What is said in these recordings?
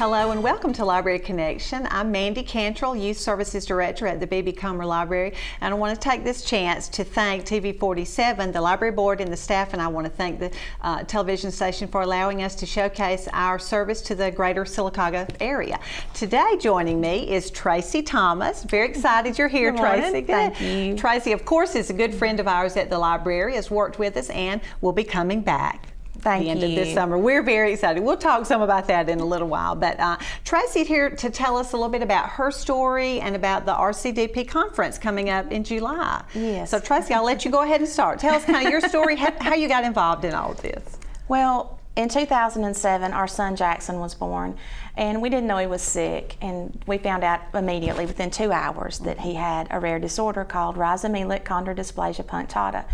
Hello and welcome to Library Connection. I'm Mandy Cantrell, Youth Services Director at the B.B. Comer Library, and I want to take this chance to thank TV47, the library board and the staff, and I want to thank the television station for allowing us to showcase our service to the greater Sylacauga area. Today joining me is Tracy Thomas. Very excited you're here, Tracy. Thank you. Tracy, of course, is a good friend of ours at the library, has worked with us, and will be coming back. Thank the end you. of this summer. We're very excited. We'll talk some about that in a little while. But Tracy's here to tell us a little bit about her story and about the RCDP conference coming up in July. Yes. So Tracy, I'll let you go ahead and start. Tell us kind of your story, how you got involved in all of this. Well, in 2007, our son Jackson was born, and we didn't know he was sick, and we found out immediately within 2 hours that he had a rare disorder called rhizomelic chondrodysplasia punctata.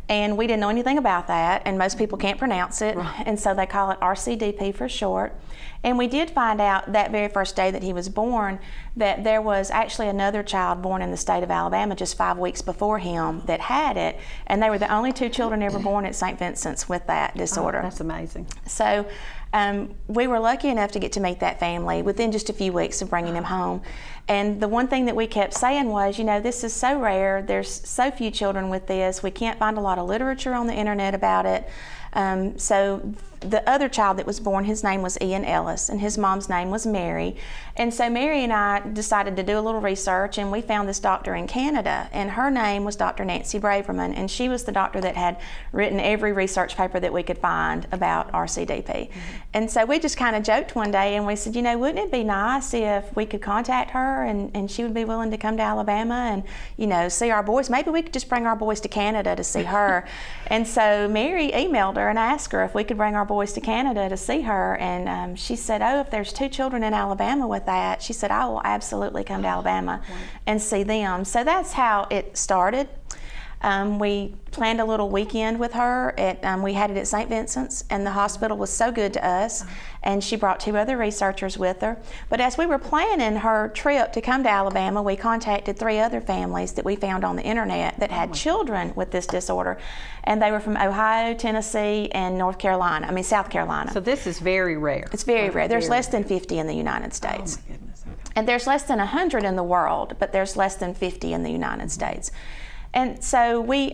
And we didn't know anything about that, and most people can't pronounce it, Right. and so they call it RCDP for short. And we did find out that very first day that he was born that there was actually another child born in the state of Alabama just 5 weeks before him that had it, and they were the only 2 children ever born at St. Vincent's with that disorder. Oh, that's amazing. So we were lucky enough to get to meet that family within just a few weeks of bringing him home. And the one thing that we kept saying was, you know, this is so rare, there's so few children with this, we can't find a lot of literature on the internet about it. So the other child that was born, his name was Ian Ellis, and his mom's name was Mary. And so Mary and I decided to do a little research, and we found this doctor in Canada, and her name was Dr. Nancy Braverman, and she was the doctor that had written every research paper that we could find about RCDP. Mm-hmm. And so we just kind of joked one day, and we said, you know, wouldn't it be nice if we could contact her and she would be willing to come to Alabama and, you know, see our boys? Maybe we could just bring our boys to Canada to see her. And so Mary emailed her and asked her if we could bring our boys to Canada to see her, and she said, oh, if there's 2 children in Alabama with that, she said, I will absolutely come to Alabama and see them. So that's how it started. We planned a little weekend with her. We had it at St. Vincent's, and the hospital was so good to us, and she brought 2 other researchers with her. But as we were planning her trip to come to Alabama, we contacted 3 other families that we found on the internet that had children with this disorder, and they were from Ohio, Tennessee, and South Carolina. So this is very rare. It's very rare. There's less than 50 in the United States. Oh my goodness. Okay. And there's less than 100 in the world, but there's less than 50 in the United States. And so we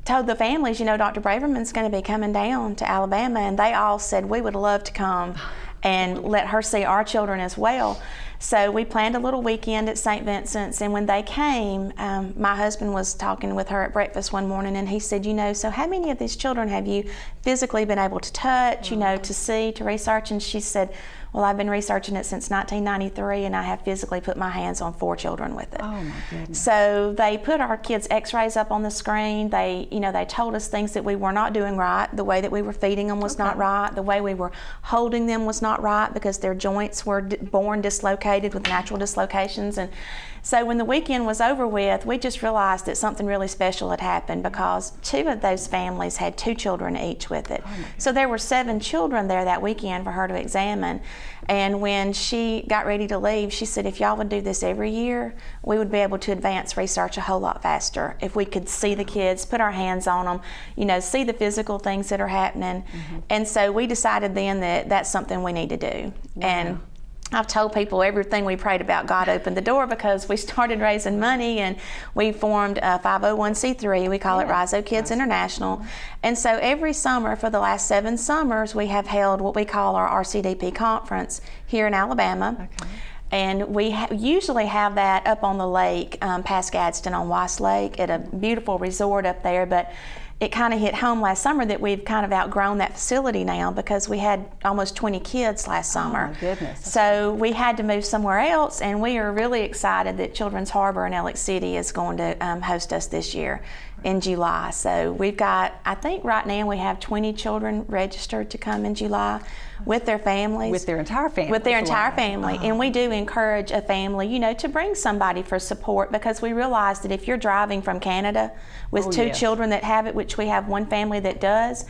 told the families, you know, Dr. Braverman's going to be coming down to Alabama, and they all said, we would love to come and let her see our children as well. So we planned a little weekend at St. Vincent's, and when they came, my husband was talking with her at breakfast one morning, and he said, you know, so how many of these children have you physically been able to touch, you know, to see, to research? And she said, well, I've been researching it since 1993, and I have physically put my hands on 4 children with it. Oh my goodness. So they put our kids' x-rays up on the screen. They told us things that we were not doing right. The way that we were feeding them was not right. The way we were holding them was not right, because their joints were born dislocated with natural dislocations. And so when the weekend was over with, we just realized that something really special had happened, because 2 of those families had 2 children each with it. So there were 7 children there that weekend for her to examine. And when she got ready to leave, she said, if y'all would do this every year, we would be able to advance research a whole lot faster. If we could see the kids, put our hands on them, you know, see the physical things that are happening. Mm-hmm. And so we decided then that that's something we need to do. Wow. And I've told people everything we prayed about, God opened the door, because we started raising money, and we formed a 501c3. We call it RhizoKids International. And so every summer for the last 7 summers, we have held what we call our RCDP conference here in Alabama. Okay. And we usually have that up on the lake, past Gadsden on Weiss Lake, at a beautiful resort up there. But it kind of hit home last summer that we've kind of outgrown that facility now, because we had almost 20 kids last summer. Oh my goodness. So we had to move somewhere else, and we are really excited that Children's Harbor in Alex City is going to host us this year in July. So we've got, I think right now we have 20 children registered to come in July with their families. With their entire family. With their entire family. And we do encourage a family, you know, to bring somebody for support, because we realize that if you're driving from Canada with 2 children that have it, which we have 1 family that does,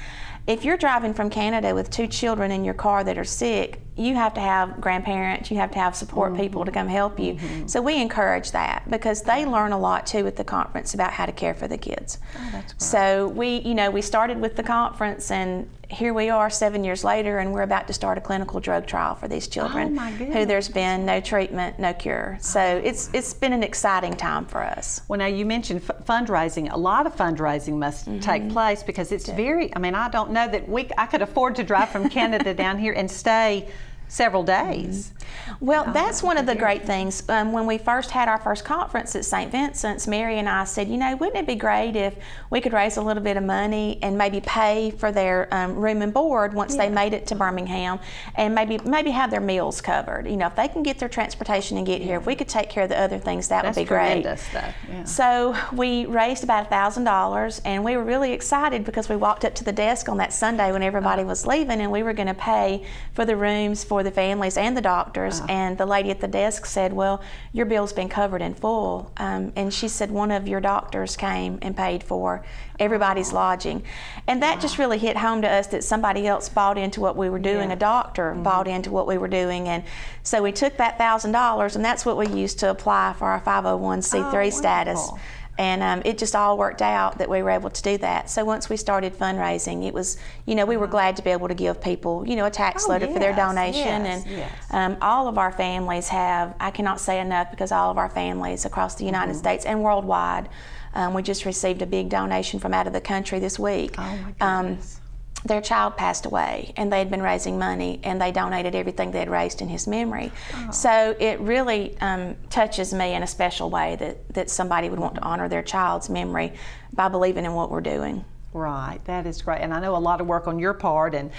if you're driving from Canada with 2 children in your car that are sick, you have to have grandparents, you have to have support people to come help you. So we encourage that, because they learn a lot too at the conference about how to care for the kids. Oh, that's great. So we started with the conference, and here we are 7 years later, and we're about to start a clinical drug trial for these children who there's been no treatment, no cure. So it's been an exciting time for us. Well, now you mentioned fundraising. A lot of fundraising must take place because it's very, I mean, I don't know that I could afford to drive from Canada down here and stay several days. Well, that's one of the great things. When we first had our first conference at St. Vincent's, Mary and I said, wouldn't it be great if we could raise a little bit of money and maybe pay for their room and board once they made it to Birmingham, and maybe have their meals covered. If they can get their transportation and get here, if we could take care of the other things, that would be great. That's tremendous stuff. Yeah. So we raised about $1,000, and we were really excited because we walked up to the desk on that Sunday when everybody was leaving, and we were going to pay for the rooms for the families and the doctors, and the lady at the desk said, well, your bill's been covered in full, and she said one of your doctors came and paid for everybody's lodging, and that just really hit home to us that somebody else bought into what we were doing. A doctor bought into what we were doing, and so we took that $1,000, and that's what we used to apply for our 501c3 status. And it just all worked out that we were able to do that. So once we started fundraising, it was, we were glad to be able to give people, a tax letter for their donation. And all of our families have, I cannot say enough, because all of our families across the United States and worldwide, we just received a big donation from out of the country this week. Oh my goodness. Their child passed away, and they had been raising money, and they donated everything they had raised in his memory. So it really touches me in a special way that somebody would want to honor their child's memory by believing in what we're doing. Right, that is great. And I know a lot of work on your part, and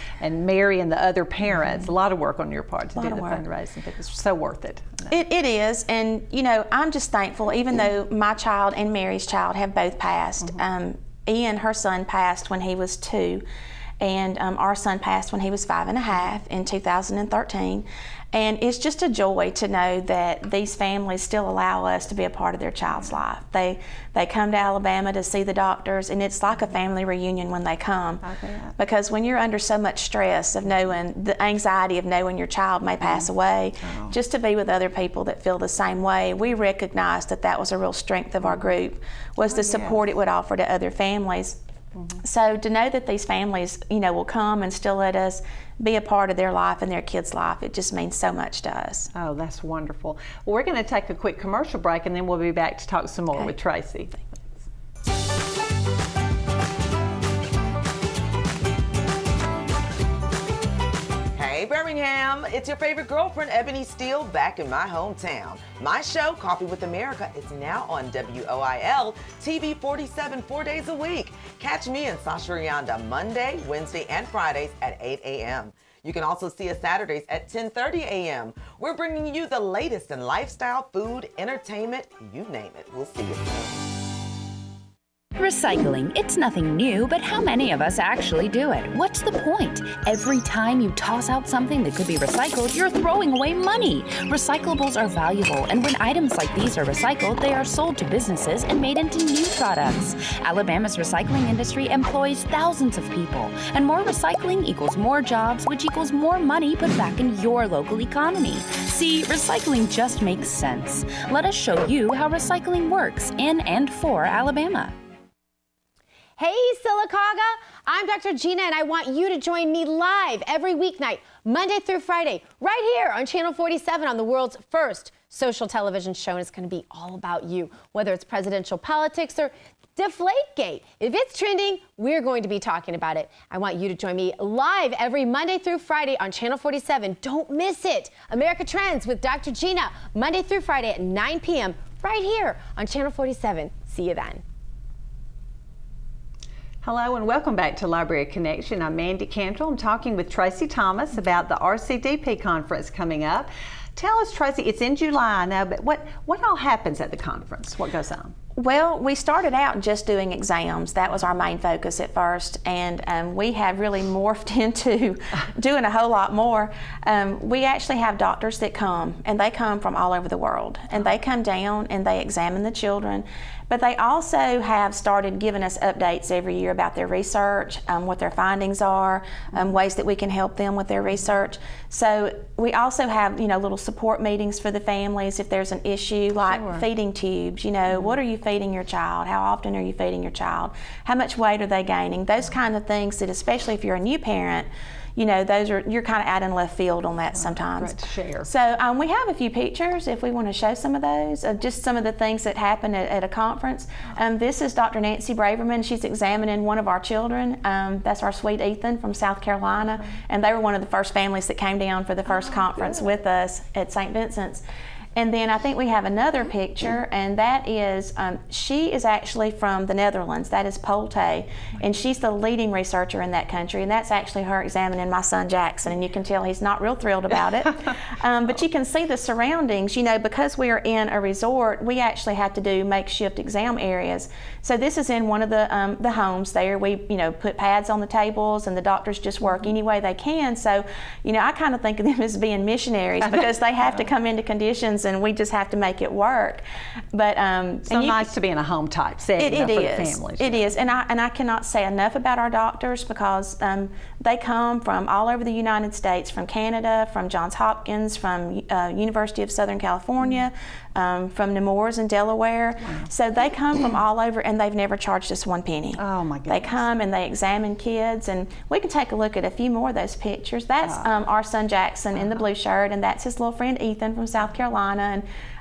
Mary and the other parents, a lot of work on your part to do the fundraising, but it's so worth it. It is, and I'm just thankful, even though my child and Mary's child have both passed. Ian, her son, passed when he was 2. And our son passed when he was 5.5 in 2013. And it's just a joy to know that these families still allow us to be a part of their child's life. They come to Alabama to see the doctors, and it's like a family reunion when they come. Because when you're under so much stress of knowing, the anxiety of knowing your child may pass away, just to be with other people that feel the same way, we recognized that was a real strength of our group, was the support it would offer to other families. So to know that these families, will come and still let us be a part of their life and their kids' life, it just means so much to us. Oh, that's wonderful. Well, we're going to take a quick commercial break, and then we'll be back to talk some more with Tracy. Hey Birmingham, it's your favorite girlfriend, Ebony Steele, back in my hometown. My show, Coffee with America, is now on WOIL TV 47 4 days a week. Catch me and Sasha Rianda Monday, Wednesday, and Fridays at 8 a.m. You can also see us Saturdays at 10:30 a.m. We're bringing you the latest in lifestyle, food, entertainment, you name it. We'll see you soon. Recycling, it's nothing new, but how many of us actually do it? What's the point? Every time you toss out something that could be recycled, you're throwing away money. Recyclables are valuable, and when items like these are recycled, they are sold to businesses and made into new products. Alabama's recycling industry employs thousands of people, and more recycling equals more jobs, which equals more money put back in your local economy. See, recycling just makes sense. Let us show you how recycling works in and for Alabama. Hey Sylacauga, I'm Dr. Gina, and I want you to join me live every weeknight, Monday through Friday, right here on Channel 47 on the world's first social television show. And it's going to be all about you, whether it's presidential politics or Deflategate. If it's trending, we're going to be talking about it. I want you to join me live every Monday through Friday on Channel 47. Don't miss it. America Trends with Dr. Gina, Monday through Friday at 9 p.m. right here on Channel 47. See you then. Hello and welcome back to Library Connection. I'm Mandy Cantrell. I'm talking with Tracy Thomas about the RCDP conference coming up. Tell us, Tracy, it's in July now, but what all happens at the conference? What goes on? Well, we started out just doing exams. That was our main focus at first, and we have really morphed into doing a whole lot more. We actually have doctors that come, and they come from all over the world, and they come down and they examine the children, but they also have started giving us updates every year about their research, what their findings are, ways that we can help them with their research. So we also have, little support meetings for the families if there's an issue like feeding tubes. What are you feeding your child? How often are you feeding your child? How much weight are they gaining? Those kind of things that, especially if you're a new parent, you know, you're kind of out in left field on that sometimes. Great to share. So we have a few pictures if we want to show some of those, just some of the things that happen at a conference. This is Dr. Nancy Braverman. She's examining one of our children. That's our sweet Ethan from South Carolina. And they were one of the first families that came down for the first conference with us at St. Vincent's. And then I think we have another picture, and that is, she is actually from the Netherlands. That is Polte, and she's the leading researcher in that country, and that's actually her examining my son Jackson, and you can tell he's not real thrilled about it. But you can see the surroundings. You know, because we are in a resort, we actually had to do makeshift exam areas. So this is in one of the homes there. We, you know, put pads on the tables, and the doctors just work any way they can. So, you know, I kind of think of them as being missionaries because they have to come into conditions and we just have to make it work. But so nice to be in a home type setting for the families. It is, and I cannot say enough about our doctors because they come from all over the United States, from Canada, from Johns Hopkins, from University of Southern California, from Nemours in Delaware. Wow. So they come from all over, and they've never charged us one penny. Oh my goodness. They come and they examine kids, and we can take a look at a few more of those pictures. That's our son Jackson in the blue shirt, and that's his little friend Ethan from South Carolina,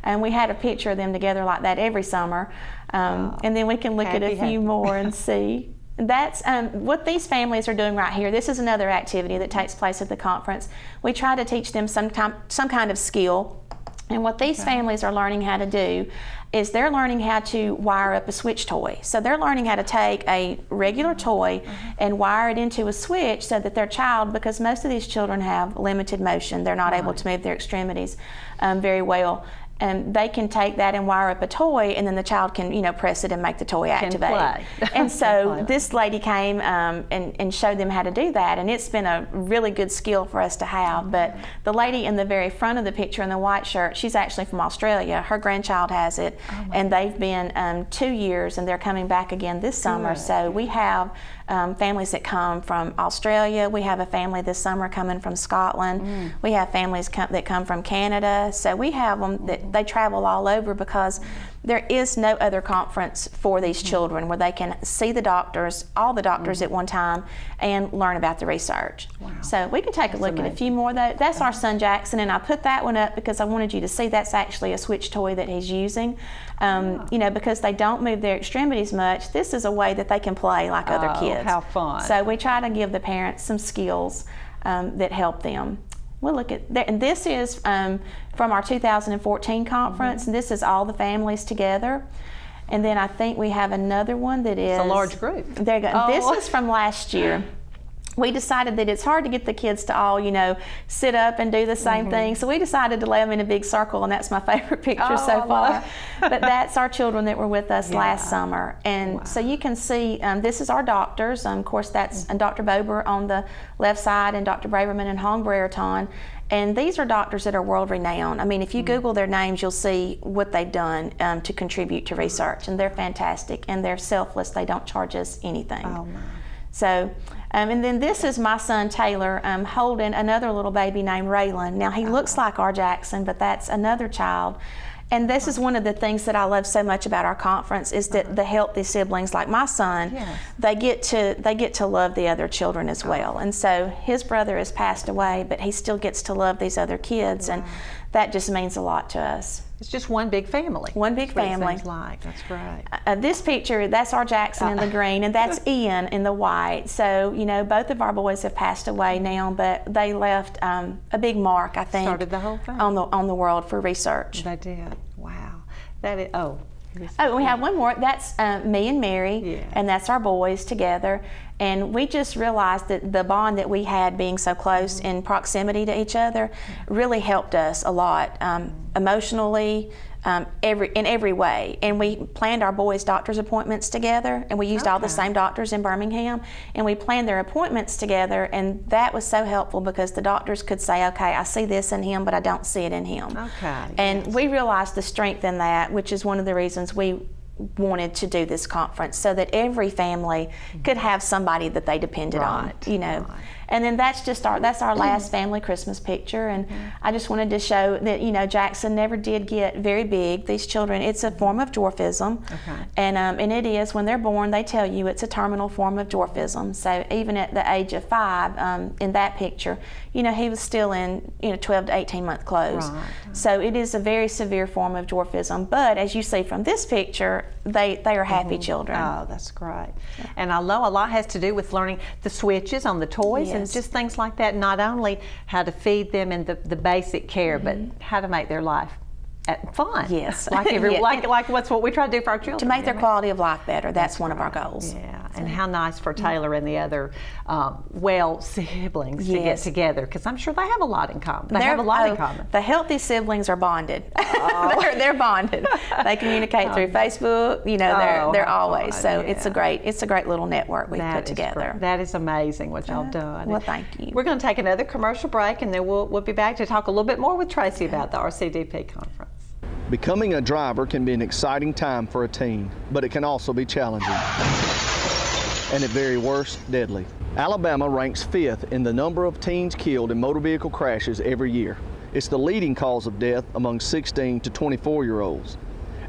and we had a picture of them together like that every summer. And then we can look at a few more and see. That's what these families are doing right here. This is another activity that takes place at the conference. We try to teach them some kind of skill. And what these families are learning how to do is they're learning how to wire up a switch toy. So they're learning how to take a regular toy and wire it into a switch so that their child, because most of these children have limited motion, they're not able to move their extremities very well. And they can take that and wire up a toy, and then the child can, you know, press it and make the toy activate. Play. And so this lady came and showed them how to do that, and it's been a really good skill for us to have. But the lady in the very front of the picture in the white shirt, she's actually from Australia. Her grandchild has it, and they've been 2 years, and they're coming back again this summer. So we have families that come from Australia. We have a family this summer coming from Scotland. We have families that come from Canada. So we have them that they travel all over because there is no other conference for these children where they can see the doctors, all the doctors at one time, and learn about the research. Wow. So we can take a look at a few more though. That's our son Jackson, and I put that one up because I wanted you to see that's actually a switch toy that he's using. You know, because they don't move their extremities much, this is a way that they can play like other kids. How fun. So we try to give the parents some skills that help them. We'll look at that, and this is from our 2014 conference, and this is all the families together. And then I think we have another one that is a large group. There you go. This is from last year. We decided that it's hard to get the kids to all, you know, sit up and do the same thing. So we decided to lay them in a big circle, and that's my favorite picture so far. But that's our children that were with us last summer. And so you can see, this is our doctors. Of course, that's Dr. Bober on the left side and Dr. Braverman and Hong Brereton. And these are doctors that are world renowned. I mean, if you Google their names, you'll see what they've done to contribute to research. And they're fantastic, and they're selfless. They don't charge us anything. Oh, my. So, and then this is my son Taylor holding another little baby named Raylan. Now he looks like our Jackson, but that's another child. And this is one of the things that I love so much about our conference is that the healthy siblings, like my son, they get to love the other children as well. And so his brother has passed away, but he still gets to love these other kids, and that just means a lot to us. It's just one big family. One big family. It seems like. That's great. This picture, that's our Jackson in the green, and that's Ian in the white. So, you know, both of our boys have passed away now, but they left a big mark, I think. Started the whole thing. On the world for research. They did. Wow. That is, we have one more. That's me and Mary, and that's our boys together. And we just realized that the bond that we had, being so close in proximity to each other, really helped us a lot emotionally, in every way. And we planned our boys' doctor's appointments together, and we used all the same doctors in Birmingham, and we planned their appointments together, and that was so helpful because the doctors could say, okay, I see this in him, but I don't see it in him. Okay. And we realized the strength in that, which is one of the reasons we wanted to do this conference, so that every family could have somebody that they depended on, you know. And then that's our last family Christmas picture. And I just wanted to show that, you know, Jackson never did get very big. These children, it's a form of dwarfism. And it is, when they're born, they tell you it's a terminal form of dwarfism. So even at the age of 5, in that picture, you know, he was still in, you know, 12 to 18 month clothes. So it is a very severe form of dwarfism. But as you see from this picture, they are happy children. Oh, that's great. And I know a lot has to do with learning the switches on the toys and just things like that. Not only how to feed them and the basic care, but how to make their life fun. Yes. Like like what's what we try to do for our children. To make their quality of life better. That's one of our goals. Yeah, and how nice for Taylor and the other siblings to get together, because I'm sure they have a lot in common. They have a lot in common. The healthy siblings are bonded. They're bonded. They communicate through Facebook. You know, they're always. So it's a great little network we've put together. That is amazing what y'all done. Well, thank you. We're going to take another commercial break, and then we'll be back to talk a little bit more with Tracy about the RCDP conference. Becoming a driver can be an exciting time for a teen, but it can also be challenging, and at very worst, deadly. Alabama ranks 5th in the number of teens killed in motor vehicle crashes every year. It's the leading cause of death among 16 to 24-year-olds.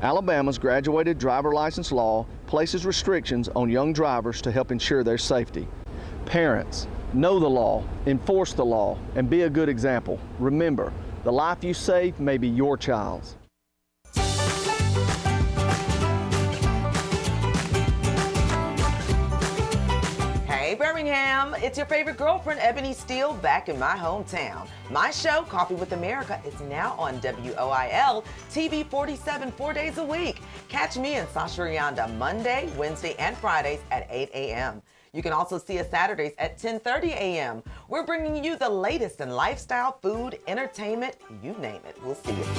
Alabama's graduated driver license law places restrictions on young drivers to help ensure their safety. Parents, know the law, enforce the law, and be a good example. Remember, the life you save may be your child's. Hey Birmingham, it's your favorite girlfriend, Ebony Steele, back in my hometown. My show, Coffee with America, is now on WOIL TV 47 4 days a week. Catch me and Sasha Rianda Monday, Wednesday, and Fridays at 8 a.m. You can also see us Saturdays at 10:30 a.m. We're bringing you the latest in lifestyle, food, entertainment, you name it. We'll see you soon.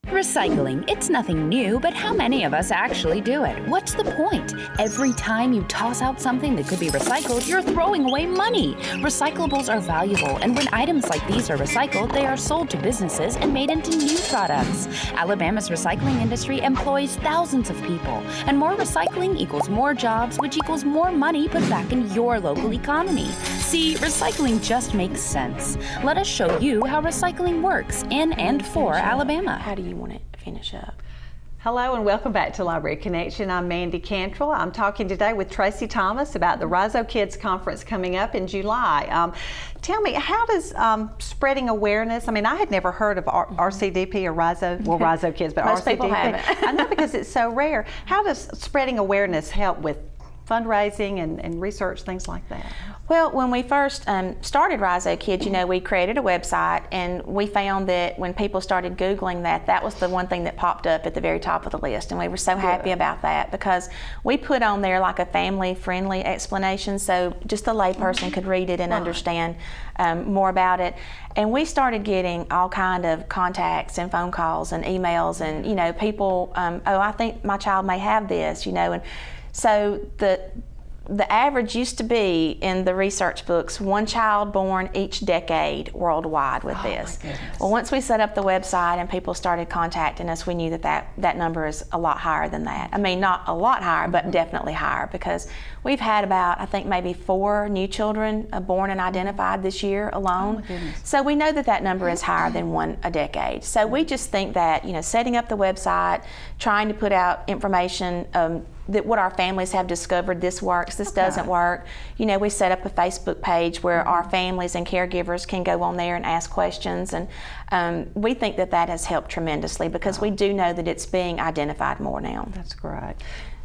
Recycling, it's nothing new, but how many of us actually do it? What's the point? Every time you toss out something that could be recycled, you're throwing away money. Recyclables are valuable, and when items like these are recycled, they are sold to businesses and made into new products. Alabama's recycling industry employs thousands of people, and more recycling equals more jobs, which equals more money put back in your local economy. See, recycling just makes sense. Let us show you how recycling works in and for Alabama. How do you want it to finish up? Hello and welcome back to Library Connection. I'm Mandy Cantrell. I'm talking today with Tracy Thomas about the RhizoKids conference coming up in July. Tell me, how does spreading awareness, I mean, I had never heard of RCDP or RhizoKids, but most RCDP. People haven't. I know, because it's so rare. How does spreading awareness help with fundraising and research, things like that? Well, when we first started RhizoKids, you know, we created a website, and we found that when people started Googling that was the one thing that popped up at the very top of the list, and we were so happy about that, because we put on there like a family-friendly explanation, so just a layperson could read it and understand more about it. And we started getting all kind of contacts and phone calls and emails, and, you know, people, oh, I think my child may have this, you know, and so the average used to be in the research books, 1 child born each decade worldwide with this. Well, once we set up the website and people started contacting us, we knew that number is a lot higher than that. I mean, not a lot higher, but definitely higher, because we've had about, I think, maybe 4 new children born and identified this year alone. So we know that number is higher than 1 a decade. So we just think that, you know, setting up the website, trying to put out information that what our families have discovered, this works, this doesn't work. You know, we set up a Facebook page where our families and caregivers can go on there and ask questions, and we think that has helped tremendously, because we do know that it's being identified more now. That's great.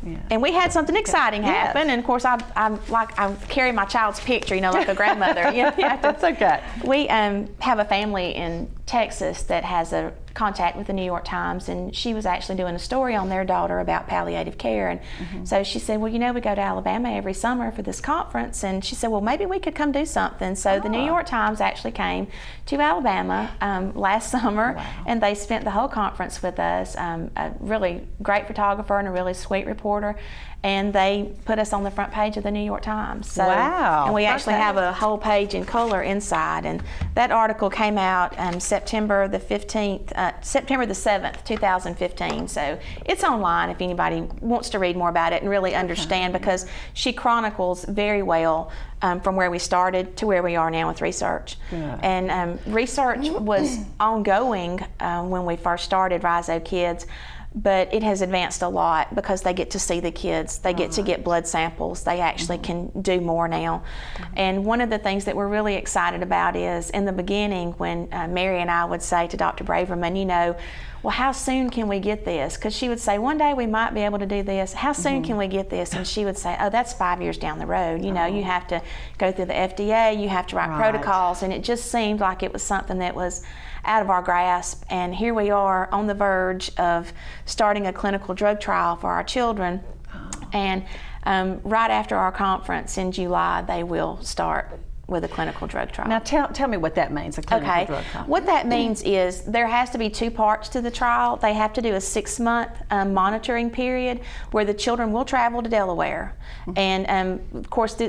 Yeah. And we had something exciting happen, and of course I carry my child's picture, you know, like a grandmother. That's okay. We have a family in Texas that has a contact with the New York Times, and she was actually doing a story on their daughter about palliative care, and so she said, well, you know, we go to Alabama every summer for this conference, and she said, well, maybe we could come do something. So the New York Times actually came to Alabama last summer, and they spent the whole conference with us. A really great photographer and a really sweet reporter reporter, and they put us on the front page of the New York Times. So, wow. And we actually have a whole page in color inside, and that article came out September the 7th, 2015. So it's online if anybody wants to read more about it and really understand, because she chronicles very well from where we started to where we are now with research. Yeah. And research was ongoing when we first started RhizoKids, but it has advanced a lot because they get to see the kids. They get to get blood samples. They actually can do more now. And one of the things that we're really excited about is, in the beginning, when Mary and I would say to Dr. Braverman, you know, well, how soon can we get this? Because she would say, one day we might be able to do this. How soon can we get this? And she would say, oh, that's 5 years down the road. You know, you have to go through the FDA, you have to write protocols. And it just seemed like it was something that was out of our grasp. And here we are on the verge of starting a clinical drug trial for our children. And right after our conference in July, they will start with a clinical drug trial. Now tell me what that means, a clinical drug trial. What that means is there has to be 2 parts to the trial. They have to do a 6-month monitoring period where the children will travel to Delaware. And of course,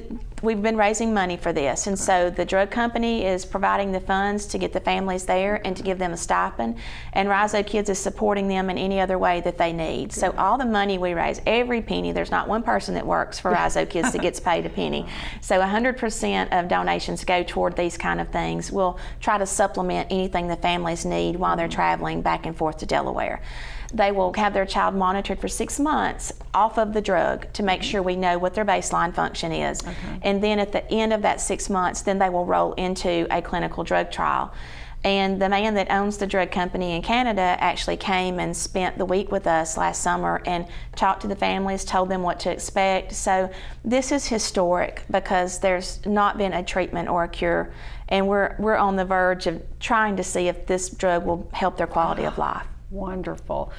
we've been raising money for this, and so the drug company is providing the funds to get the families there and to give them a stipend, and RhizoKids is supporting them in any other way that they need. So all the money we raise, every penny, there's not one person that works for RhizoKids that gets paid a penny. So 100% of donations go toward these kind of things. We'll try to supplement anything the families need while they're traveling back and forth to Delaware. They will have their child monitored for 6 months off of the drug to make sure we know what their baseline function is. And then at the end of that 6 months, then they will roll into a clinical drug trial. And the man that owns the drug company in Canada actually came and spent the week with us last summer and talked to the families, told them what to expect. So this is historic because there's not been a treatment or a cure, and we're on the verge of trying to see if this drug will help their quality of life. Wonderful.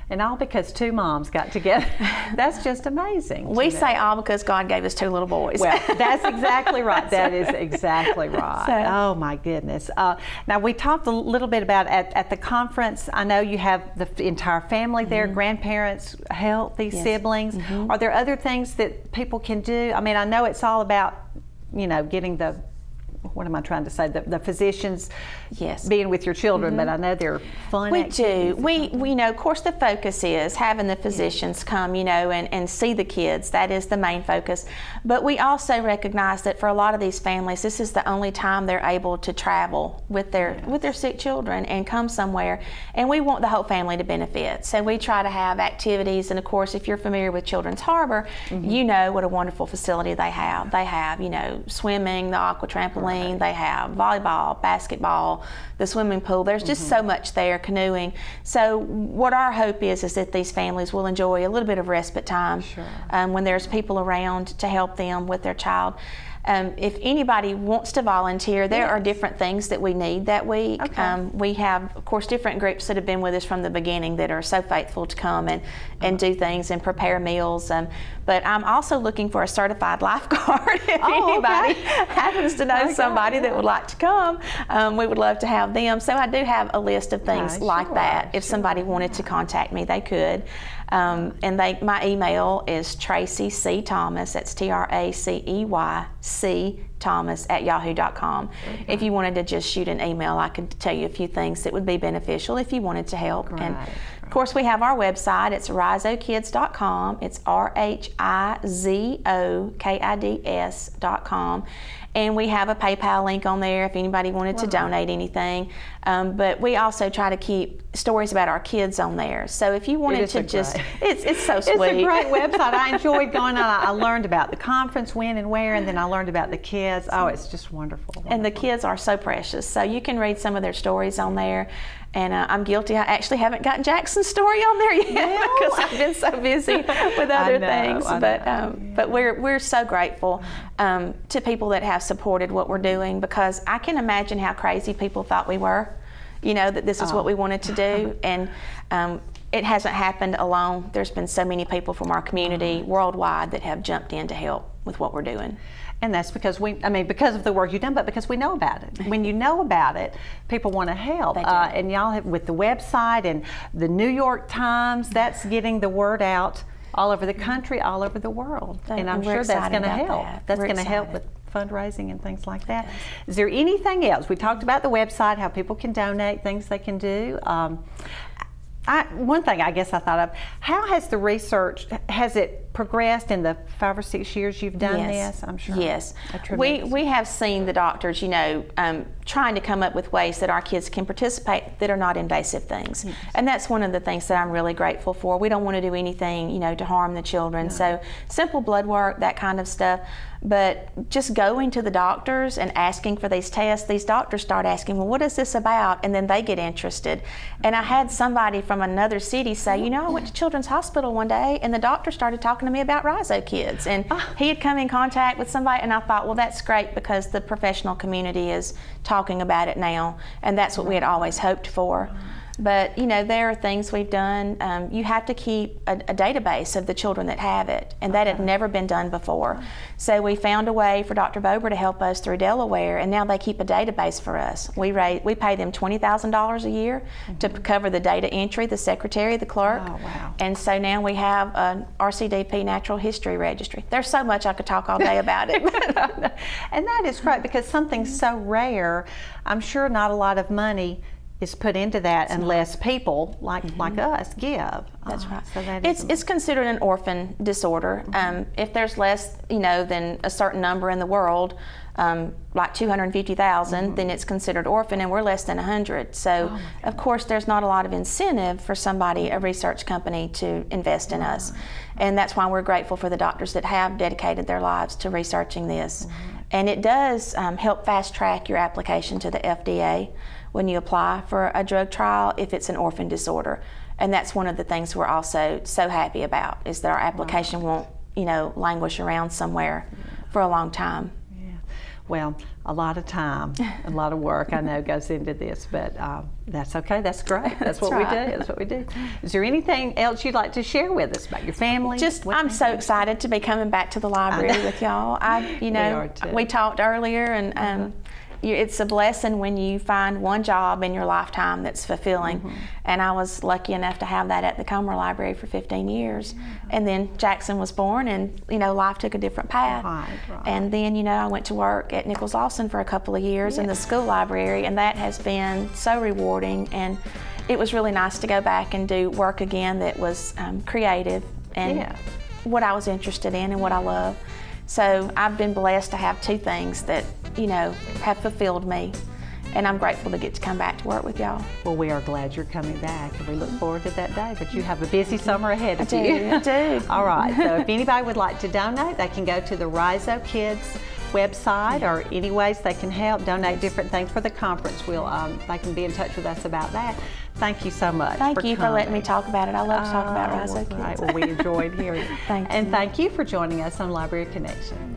And all because 2 moms got together. That's just amazing. We say all because God gave us 2 little boys. Well, that's exactly right. That is exactly right. So, oh my goodness. Now we talked a little bit about at the conference. I know you have the entire family there, grandparents help these siblings. Are there other things that people can do? I mean, I know it's all about, you know, getting the, what am I trying to say? The physicians being with your children, but I know they're fun activities. We know, of course, the focus is having the physicians come, you know, and see the kids. That is the main focus. But we also recognize that for a lot of these families, this is the only time they're able to travel with their sick children and come somewhere. And we want the whole family to benefit. So we try to have activities. And of course, if you're familiar with Children's Harbor, you know what a wonderful facility they have. They have, you know, swimming, the aqua trampoline. They have volleyball, basketball, the swimming pool. There's just so much there, canoeing. So what our hope is that these families will enjoy a little bit of respite time when there's people around to help them with their child. If anybody wants to volunteer, there are different things that we need that week. We have, of course, different groups that have been with us from the beginning that are so faithful to come and do things and prepare meals. But I'm also looking for a certified lifeguard. If anybody happens to know somebody that would like to come, we would love to have them. So I do have a list of things like that. If somebody wanted to contact me, they could. And my email is Tracy C. Thomas, that's TRACEY Thomas @yahoo.com. If you wanted to just shoot an email, I could tell you a few things that would be beneficial if you wanted to help. And of course, we have our website. It's RhizoKids.com. It's RhizoKids.com. And we have a PayPal link on there if anybody wanted to donate anything. But we also try to keep stories about our kids on there. So if you wanted to just, it's so sweet. It's a great website. I enjoyed going on. I learned about the conference, when and where, and then I learned about the kids. Oh, it's just wonderful. And the kids are so precious. So you can read some of their stories on there. And I'm guilty. I actually haven't gotten Jackson's story on there yet because I've been so busy with other things. But we're so grateful to people that have supported what we're doing, because I can imagine how crazy people thought we were. You know, that this is what we wanted to do, and it hasn't happened alone. There's been so many people from our community worldwide that have jumped in to help with what we're doing. And that's because because of the work you've done, but because we know about it. When you know about it, people want to help. And y'all have, with the website and the New York Times, that's getting the word out all over the country, all over the world. And I'm and we're sure that's excited going to about help. that. That's We're going to help excited. with fundraising and things like that. Is there anything else? We talked about the website, how people can donate, things they can do. One thing I guess I thought of, how has the research, has it progressed in the 5 or 6 years you've done this? I'm sure. Yes. A tremendous- We have seen the doctors, trying to come up with ways that our kids can participate that are not invasive things. Yes. And that's one of the things that I'm really grateful for. We don't want to do anything, to harm the children. No. So simple blood work, that kind of stuff. But just going to the doctors and asking for these tests, these doctors start asking, well, what is this about? And then they get interested. And I had somebody from another city say, I went to Children's Hospital one day and the doctor started talking to me about RhizoKids. And he had come in contact with somebody, and I thought, well, that's great because the professional community is talking about it now. And that's what we had always hoped for. But, there are things we've done. You have to keep a database of the children that have it, and that had never been done before. So we found a way for Dr. Bober to help us through Delaware, and now they keep a database for us. We pay them $20,000 a year to cover the data entry, the secretary, the clerk. Oh, wow. And so now we have an RCDP Natural History Registry. There's so much I could talk all day about it. And that is great because something so rare, I'm sure not a lot of money is put into that unless people like us give. That's right. So that It's considered an orphan disorder. If there's less, than a certain number in the world, like 250,000, then it's considered orphan, and we're less than 100. So, of course, there's not a lot of incentive for somebody, a research company, to invest in us. And that's why we're grateful for the doctors that have dedicated their lives to researching this. And it does help fast track your application to the FDA when you apply for a drug trial if it's an orphan disorder. And that's one of the things we're also so happy about, is that our application won't, languish around somewhere for a long time. Yeah. Well, a lot of time, a lot of work I know goes into this, but that's okay. That's great. That's what we do. That's what we do. Is there anything else you'd like to share with us about your family? I'm so excited to be coming back to the library with y'all. We talked earlier, and it's a blessing when you find one job in your lifetime that's fulfilling. And I was lucky enough to have that at the Comer Library for 15 years. And then Jackson was born, and life took a different path. Right. And then I went to work at Nichols-Lawson for a couple of years in the school library, and that has been so rewarding. And it was really nice to go back and do work again that was creative and what I was interested in and what I love. So I've been blessed to have two things that have fulfilled me, and I'm grateful to get to come back to work with y'all. Well, we are glad you're coming back, and we look forward to that day, but you have a busy summer ahead of you. I do. All right, so if anybody would like to donate, they can go to the RhizoKids website, or any ways they can help donate different things for the conference. They can be in touch with us about that. Thank you so much. Thank you for coming. letting me talk about it. I love to talk about RhizoKids. Well, we enjoyed hearing it. Thank you. And thank you for joining us on Library Connection.